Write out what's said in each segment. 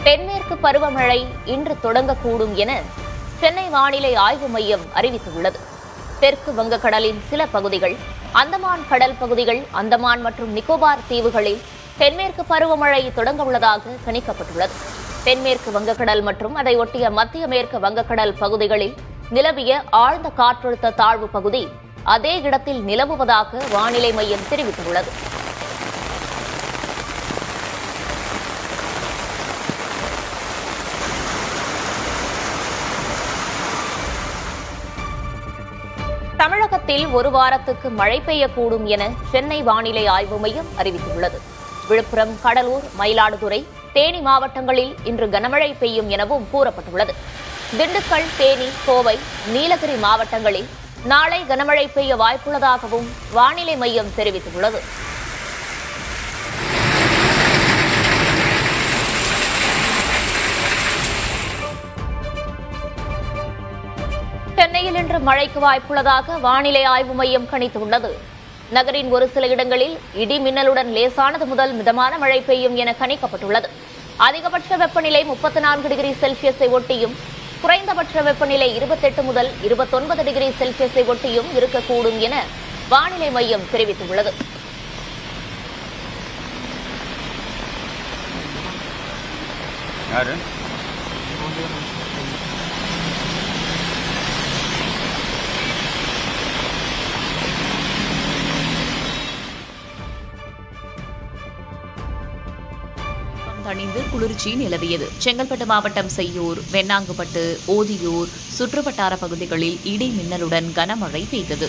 தென்மேற்கு பருவமழை இன்று தொடங்கக்கூடும் என சென்னை வானிலை ஆய்வு மையம் அறிவித்துள்ளது. தெற்கு வங்கக்கடலின் சில பகுதிகள், அந்தமான் கடல் பகுதிகள், அந்தமான் மற்றும் நிக்கோபார் தீவுகளில் தென்மேற்கு பருவமழை தொடங்க உள்ளதாக கணிக்கப்பட்டுள்ளது. தென்மேற்கு வங்கக்கடல் மற்றும் அதை ஒட்டிய மத்திய மேற்கு வங்கக்கடல் பகுதிகளில் நிலவிய ஆழ்ந்த காற்றழுத்த தாழ்வு பகுதி அதே இடத்தில் நிலவுவதாக வானிலை மையம் தெரிவித்துள்ளது. தமிழகத்தில் ஒரு வாரத்துக்கு மழை பெய்யக்கூடும் என சென்னை வானிலை ஆய்வு மையம் அறிவித்துள்ளது. விழுப்புரம், கடலூர், மயிலாடுதுறை, தேனி மாவட்டங்களில் இன்று கனமழை பெய்யும் எனவும் கூறப்பட்டுள்ளது. திண்டுக்கல், தேனி, கோவை, நீலகிரி மாவட்டங்களில் நாளை கனமழை பெய்ய வாய்ப்புள்ளதாகவும் வானிலை மையம் தெரிவித்துள்ளது. சென்னையில் இன்று மழைக்கு வாய்ப்புள்ளதாக வானிலை ஆய்வு மையம் கணித்துள்ளது. நகரின் ஒரு சில இடங்களில் இடி மின்னலுடன் லேசானது முதல் மிதமான மழை பெய்யும் என கணிக்கப்பட்டுள்ளது. அதிகபட்ச வெப்பநிலை 34 டிகிரி செல்சியஸை ஒட்டியும், குறைந்தபட்ச வெப்பநிலை 28 முதல் 29 டிகிரி செல்சியஸை ஒட்டியும் இருக்கக்கூடும் என வானிலை மையம் தெரிவித்துள்ளது. தணிந்து குளிர்ச்சி நிலவியது. செங்கல்பட்டு மாவட்டம் செய்யூர், வெண்ணாங்குப்பட்டு, ஓதியூர் சுற்றுவட்டார பகுதிகளில் இடி மின்னலுடன் கனமழை பெய்தது.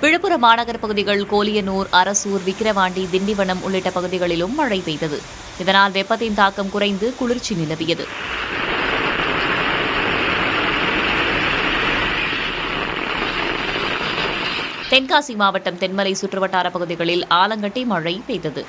விழுப்புரம் மாநகர் பகுதிகள் கோலியனூர், அரசூர், விக்கிரவாண்டி, திண்டிவனம் உள்ளிட்ட பகுதிகளிலும் மழை பெய்தது. இதனால் வெப்பத்தின் தாக்கம் குறைந்து குளிர்ச்சி நிலவியது. தென்காசி மாவட்டம் தென்மலை சுற்றுவட்டார பகுதிகளில் ஆலங்கட்டி மழை பெய்தது.